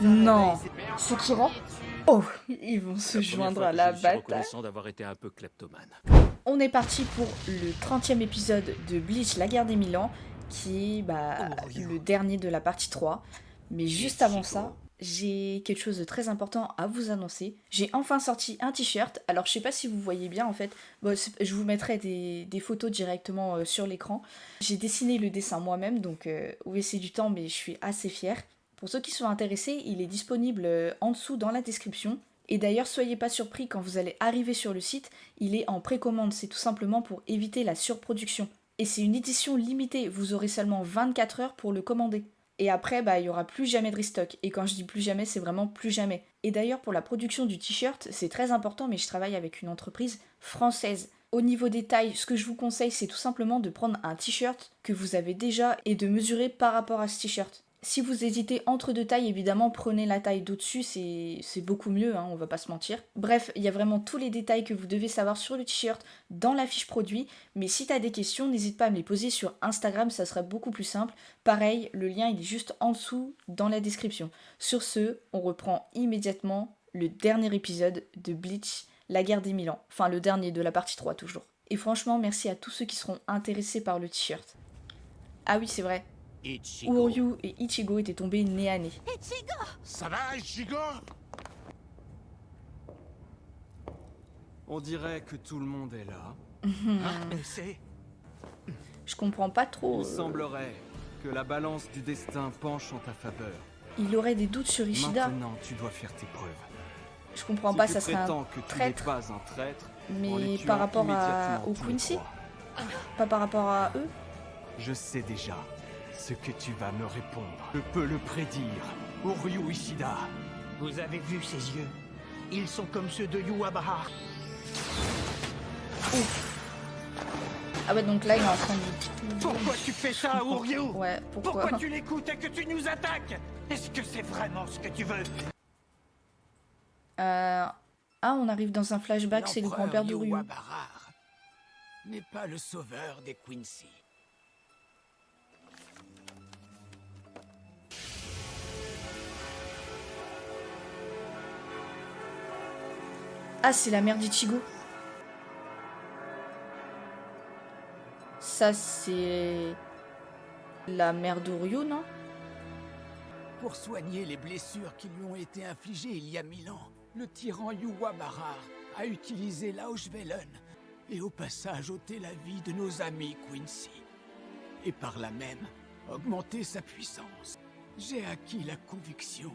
Non. Sekiro? Oh, ils vont se joindre à la Je suis bataille. reconnaissant d'avoir été un peu kleptomane. On est parti pour le 30e épisode de Bleach, la guerre des 1000 ans, qui est le dernier de la partie 3. Mais juste avant ça, j'ai quelque chose de très important à vous annoncer. J'ai enfin sorti un t-shirt. Alors je sais pas si vous voyez bien en fait. Bon, je vous mettrai des photos directement sur l'écran. J'ai dessiné le dessin moi-même, donc oui c'est du temps mais je suis assez fière. Pour ceux qui sont intéressés, il est disponible en dessous dans la description. Et d'ailleurs, soyez pas surpris quand vous allez arriver sur le site, il est en précommande, c'est tout simplement pour éviter la surproduction. Et c'est une édition limitée, vous aurez seulement 24 heures pour le commander. Et après, il y aura plus jamais de restock. Et quand je dis plus jamais, c'est vraiment plus jamais. Et d'ailleurs, pour la production du t-shirt, c'est très important, mais je travaille avec une entreprise française. Au niveau des tailles, ce que je vous conseille, c'est tout simplement de prendre un t-shirt que vous avez déjà et de mesurer par rapport à ce t-shirt. Si vous hésitez entre deux tailles, évidemment, prenez la taille d'au-dessus, c'est beaucoup mieux, on va pas se mentir. Bref, il y a vraiment tous les détails que vous devez savoir sur le t-shirt dans la fiche produit, mais si t'as des questions, n'hésite pas à me les poser sur Instagram, ça sera beaucoup plus simple. Pareil, le lien il est juste en dessous dans la description. Sur ce, on reprend immédiatement le dernier épisode de Bleach, la guerre des 1000 ans. Enfin, le dernier de la partie 3 toujours. Et franchement, merci à tous ceux qui seront intéressés par le t-shirt. Ah oui, c'est vrai. Uryu et Ichigo étaient tombés nez à nez. Ichigo! Ça va, Ichigo? On dirait que tout le monde est là. Je comprends pas trop. Il semblerait que la balance du destin penche en ta faveur. Il aurait des doutes sur Ishida. Maintenant, tu dois faire tes preuves. Je comprends Si pas, tu ça serait prétends un que tu n'es traître. pas un traître, en Mais les tuant par rapport immédiatement au tous les Quincy, trois. pas par rapport à eux. Je sais déjà ce que tu vas me répondre. Je peux le prédire. Uryu Ishida. Vous avez vu ses yeux? Ils sont comme ceux de Yubara. Ah ouais, donc là il est en train de... Pourquoi tu fais ça, Uryu? Ouais, pourquoi Pourquoi tu l'écoutes et que tu nous attaques? Est-ce que c'est vraiment ce que tu veux? Ah, on arrive dans un flashback, c'est le grand-père de Ryu. Yubara n'est pas le sauveur des Quincy. Ah, c'est la mère d'Ichigo. Ça, c'est... la mère de Ryu, non? Pour soigner les blessures qui lui ont été infligées il y a 1000 ans, le tyran Yubara a utilisé l'Auschwellen et au passage ôté la vie de nos amis Quincy. Et par là même, augmenté sa puissance. J'ai acquis la conviction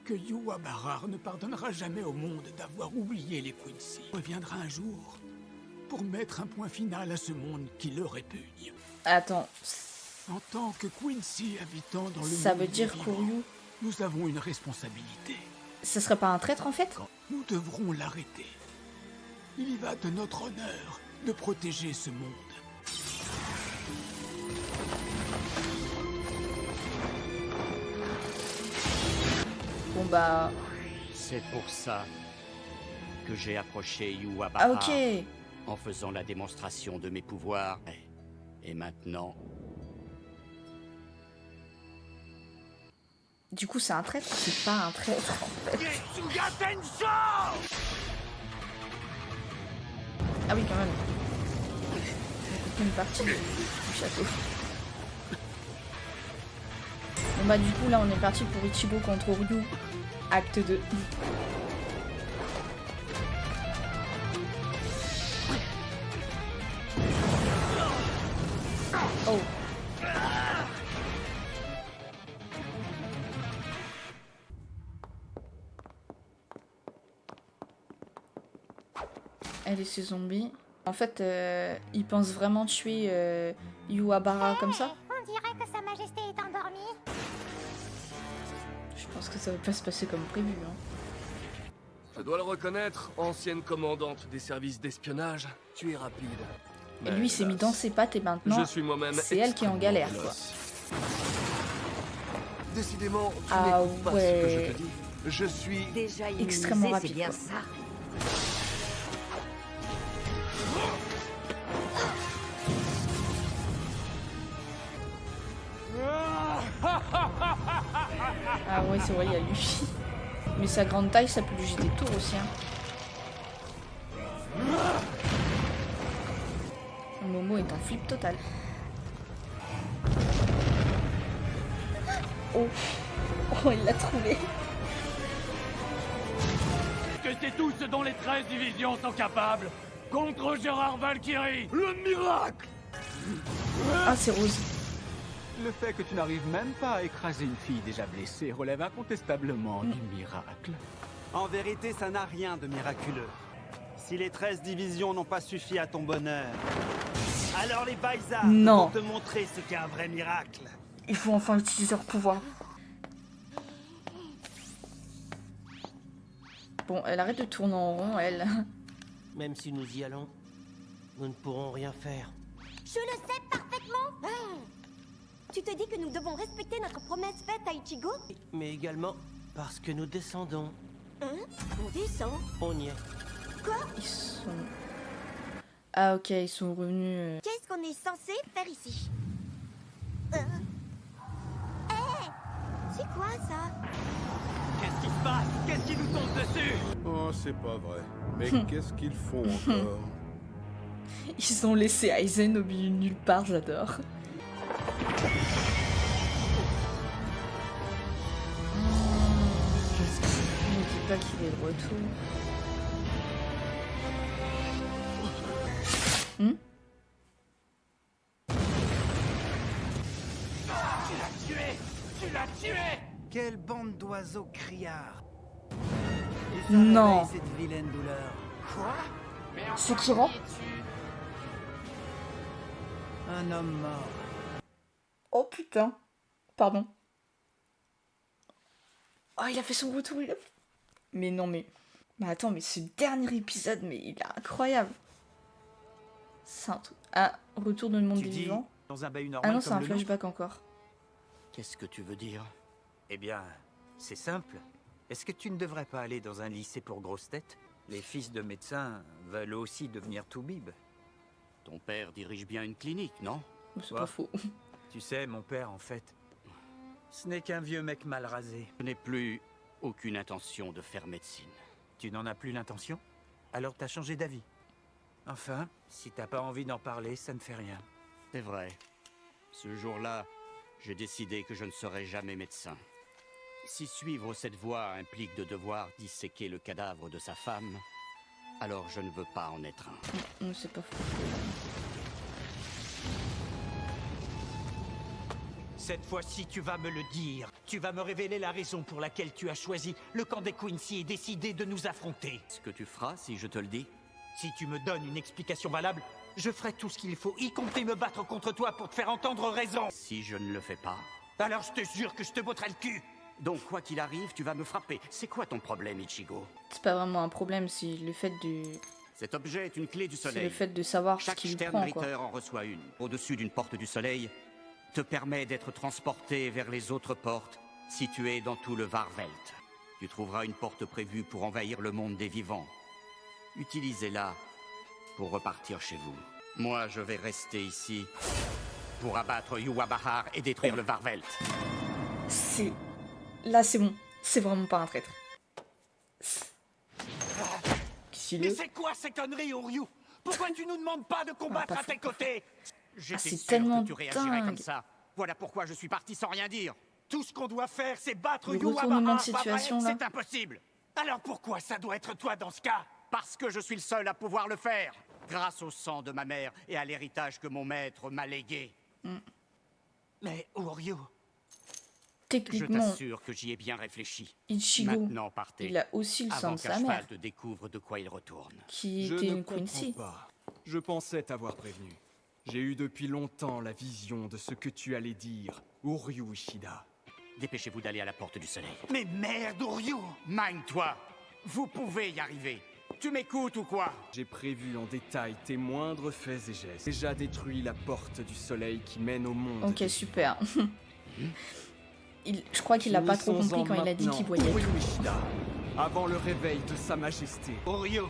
que Yubara ne pardonnera jamais au monde d'avoir oublié les Quincy. Il reviendra un jour pour mettre un point final à ce monde qui le répugne. Attends, En tant que Quincy habitant dans le ça monde veut dire vivant, qu'Uryu... nous avons une responsabilité. Ça serait pas un traître en fait? Nous devrons l'arrêter. Il y va de notre honneur de protéger ce monde. Bon bah... C'est pour ça que j'ai approché Yubara Ah ok. en faisant la démonstration de mes pouvoirs. Et maintenant, Du coup c'est un traître ou c'est pas un traître en fait? Getsuga Tensho! Ah oui quand même. C'est une partie du château. Bon bah du coup là on est parti pour Ichigo contre Ryu. Acte 2. Oh. Elle et ses zombies. En fait, ils pensent vraiment tuer Yubara comme ça. On dirait que Sa Majesté est endormie. Je pense que ça va pas se passer comme prévu. Hein. Je dois le reconnaître, ancienne commandante des services d'espionnage, tu es rapide. Et lui, il s'est mis dans ses pattes et maintenant, Je suis moi-même c'est elle qui est en galère, quoi. véloce. Décidément, tu Ah n'écoutes pas ce que je ouais. te dis. Je suis... Déjà Extrêmement immunisé, rapide, c'est bien quoi. ça. Ah ouais, c'est vrai, il y a lui. Mais sa grande taille, ça peut lui jeter des tours aussi. Hein. Momo est en flip total. Oh, oh, il l'a trouvé. Que c'est tout ce dont les 13 divisions sont capables contre Gérard Valkyrie, le miracle. Ah, c'est Rose. Le fait que tu n'arrives même pas à écraser une fille déjà blessée relève incontestablement du miracle. En vérité, ça n'a rien de miraculeux. Si les 13 divisions n'ont pas suffi à ton bonheur, alors les Baïsards Non. vont te montrer ce qu'est un vrai miracle. Il faut enfin utiliser leur pouvoir. Bon, elle arrête de tourner en rond, elle. Même si nous y allons, nous ne pourrons rien faire. Je le sais parfaitement. Tu te dis que nous devons respecter notre promesse faite à Ichigo? Mais également parce que nous descendons. Hein? On descend? On y est. Ils sont... Ah ok, ils sont revenus... Qu'est-ce qu'on est censé faire ici? C'est quoi ça? Qu'est-ce qui se passe? Qu'est-ce qui nous tombe dessus? Oh, c'est pas vrai. Mais qu'est-ce qu'ils font encore? Ils ont laissé Aizen au milieu de nulle part, j'adore. Ne dis pas qu'il est de retour. Tu l'as tué! Quelle bande d'oiseaux criards. Non. Cette vilaine douleur. C'est Kira? Un homme mort. Oh putain. Pardon. Oh, il a fait son retour, il a... Mais non, mais... Mais attends, mais ce dernier épisode, mais il est incroyable. C'est un truc... Ah, retour dans le monde des vivants. Dans un bahut normal Ah non, c'est comme un le flashback encore. Qu'est-ce que tu veux dire? Eh bien, c'est simple. Est-ce que tu ne devrais pas aller dans un lycée pour grosses têtes? Les fils de médecins veulent aussi devenir toubib. Ton père dirige bien une clinique, non? C'est pas faux. Tu sais, mon père, en fait, ce n'est qu'un vieux mec mal rasé. Je n'ai plus aucune intention de faire médecine. Tu n'en as plus l'intention? Alors t'as changé d'avis. Enfin, si t'as pas envie d'en parler, ça ne fait rien. C'est vrai. Ce jour-là, j'ai décidé que je ne serais jamais médecin. Si suivre cette voie implique de devoir disséquer le cadavre de sa femme, alors je ne veux pas en être un. C'est pas faux. Cette fois-ci, tu vas me le dire. Tu vas me révéler la raison pour laquelle tu as choisi le camp des Quincy et décidé de nous affronter. Ce que tu feras si je te le dis? Si tu me donnes une explication valable, je ferai tout ce qu'il faut, y compris me battre contre toi pour te faire entendre raison. Si je ne le fais pas? Alors je te jure que je te botterai le cul. Donc quoi qu'il arrive, tu vas me frapper. C'est quoi ton problème, Ichigo? C'est pas vraiment un problème, c'est le fait de... Cet objet est une clé du C'est soleil. le fait de savoir ce Chaque qu'il prend, quoi. Sternritter en reçoit une. Au-dessus d'une porte du soleil, te permet d'être transporté vers les autres portes situées dans tout le Varvelt. Tu trouveras une porte prévue pour envahir le monde des vivants. Utilisez-la pour repartir chez vous. Moi, je vais rester ici pour abattre Yhwach et détruire le Varvelt. C'est... Là, c'est bon. C'est vraiment pas un traître. Mais c'est quoi ces conneries, Oryu? Pourquoi tu nous demandes pas de combattre à tes côtés? J'étais c'est sûr tellement que tu réagirais dingue. comme ça. Voilà pourquoi je suis parti sans rien dire. Tout ce qu'on doit faire, c'est battre Le Yhwach, retournement de pas vrai? situation, là. C'est impossible. Alors pourquoi ça doit être toi dans ce cas? Parce que je suis le seul à pouvoir le faire. Grâce au sang de ma mère et à l'héritage que mon maître m'a légué. Mais Oryu... Je Techniquement, t'assure que j'y ai bien réfléchi. Ichigo, Maintenant, partez. il a aussi le sang Avant de qu'un sa cheval mère, te découvre de quoi il retourne. qui Je était ne une comprends Quincy. pas. Je pensais t'avoir prévenu. J'ai eu depuis longtemps la vision de ce que tu allais dire, Uryu Ishida. Dépêchez-vous d'aller à la porte du soleil. Mais merde, Oryu! Mine-toi. Vous pouvez y arriver. Tu m'écoutes ou quoi? J'ai prévu en détail tes moindres faits et gestes. Déjà détruit la porte du soleil qui mène au monde. Ok, super. Je crois qu'il a pas trop compris quand il a dit qu'il voyait Uryu tout. Ishida, avant le réveil de sa majesté. Oryu!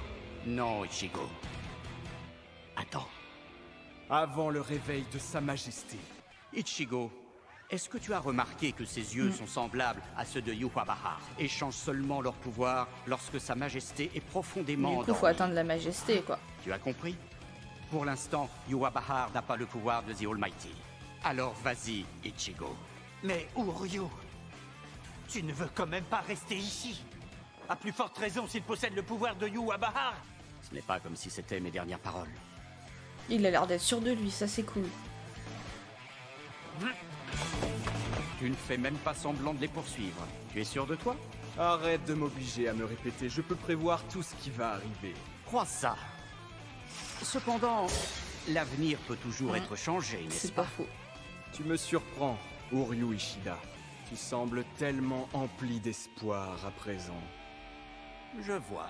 Non, Ichigo. Attends. Avant le réveil de sa majesté. Ichigo, Est-ce que tu as remarqué que ses yeux sont semblables à ceux de Yhwach et changent seulement leur pouvoir lorsque sa majesté est profondément Du coup, faut endormie? atteindre la majesté, quoi. Tu as compris? Pour l'instant, Yhwach n'a pas le pouvoir de The Almighty. Alors vas-y, Ichigo. Mais Uryu, tu ne veux quand même pas rester ici. À plus forte raison s'il possède le pouvoir de Yhwach. Ce n'est pas comme si c'était mes dernières paroles. Il a l'air d'être sûr de lui, ça c'est cool. Tu ne fais même pas semblant de les poursuivre. Tu es sûr de toi? Arrête de m'obliger à me répéter, je peux prévoir tout ce qui va arriver. Crois ça. Cependant, l'avenir peut toujours être changé, n'est-ce C'est pas pas? faux. Tu me surprends, Uryu Ishida. Tu sembles tellement empli d'espoir à présent. Je vois.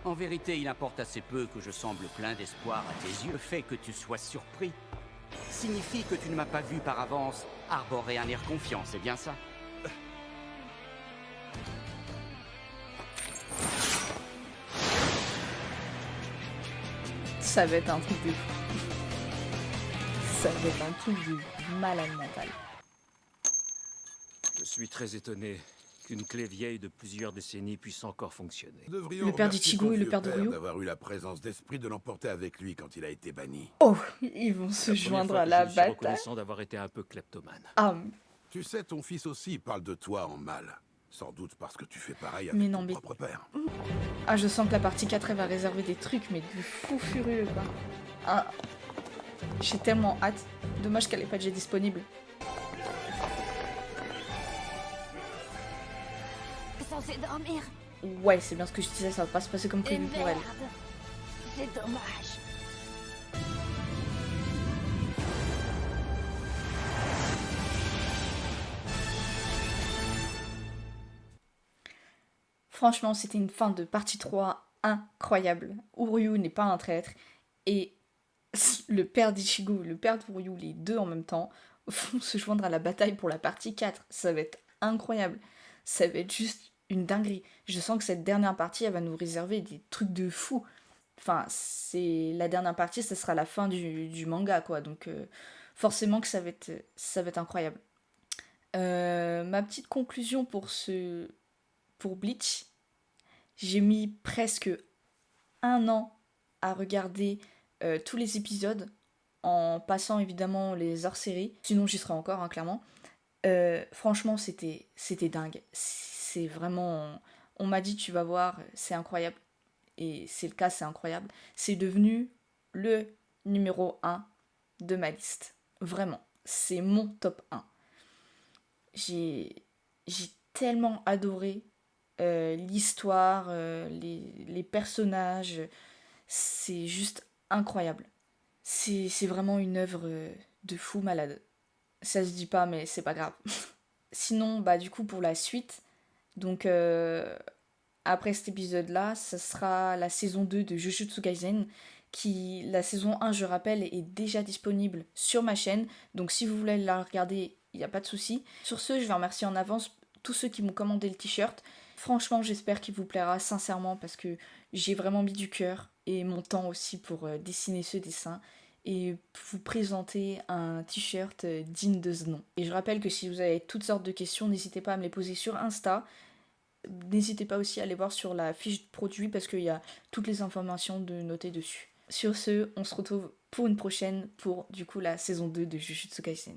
En vérité, il importe assez peu que je semble plein d'espoir à tes yeux. Le fait que tu sois surpris signifie que tu ne m'as pas vu par avance arborer un air confiant, c'est bien ça? Ça va être un truc de fou. Ça va être un truc de malade mental. Je suis très étonné qu'une clé vieille de plusieurs décennies puisse encore fonctionner. Devrions Le père remercier d'Ichigo ton et le vieux père de Ryu. d'avoir eu la présence d'esprit de l'emporter avec lui quand il a été banni. Oh, ils vont se joindre à la Je suis bataille. reconnaissant d'avoir été un peu kleptomane. Ah, Tu sais, ton fils aussi parle de toi en mal. Sans doute parce que tu fais pareil mais avec non, ton mais... propre père. Ah, je sens que la partie 4, elle va réserver des trucs, mais de fou furieux, quoi. Ah, j'ai tellement hâte. Dommage qu'elle ait pas déjà disponible. Censé dormir. Ouais, c'est bien ce que je disais, ça va pas se passer comme prévu pour elle. C'est dommage. Franchement, c'était une fin de partie 3 incroyable. Uryu n'est pas un traître. Et le père d'Ichigo et le père d'Uryu, les deux en même temps, vont se joindre à la bataille pour la partie 4. Ça va être incroyable. Ça va être juste une dinguerie. Je sens que cette dernière partie, elle va nous réserver des trucs de fou. Enfin, c'est la dernière partie, ça sera la fin du manga, quoi. Donc, forcément que ça va être incroyable. Ma petite conclusion pour Bleach, j'ai mis presque 1 an à regarder tous les épisodes, en passant évidemment les hors-séries. Sinon, j'y serais encore, hein, clairement. Franchement, c'était dingue. C'est vraiment... On m'a dit, tu vas voir, c'est incroyable. Et c'est le cas, c'est incroyable. C'est devenu le numéro 1 de ma liste. Vraiment. C'est mon top 1. J'ai tellement adoré l'histoire, les personnages. C'est juste incroyable. C'est vraiment une œuvre de fou malade. Ça se dit pas, mais c'est pas grave. Sinon, bah du coup, pour la suite, donc après cet épisode-là, ça sera la saison 2 de Jujutsu Kaisen, qui, la saison 1, je rappelle, est déjà disponible sur ma chaîne, donc si vous voulez la regarder, il n'y a pas de souci. Sur ce, je vais remercier en avance tous ceux qui m'ont commandé le t-shirt. Franchement, j'espère qu'il vous plaira sincèrement, parce que j'ai vraiment mis du cœur et mon temps aussi pour dessiner ce dessin et vous présenter un t-shirt digne de ce nom. Et je rappelle que si vous avez toutes sortes de questions, n'hésitez pas à me les poser sur Insta. N'hésitez pas aussi à aller voir sur la fiche de produit parce qu'il y a toutes les informations de noter dessus. Sur ce, on se retrouve pour une prochaine pour du coup la saison 2 de Jujutsu Kaisen.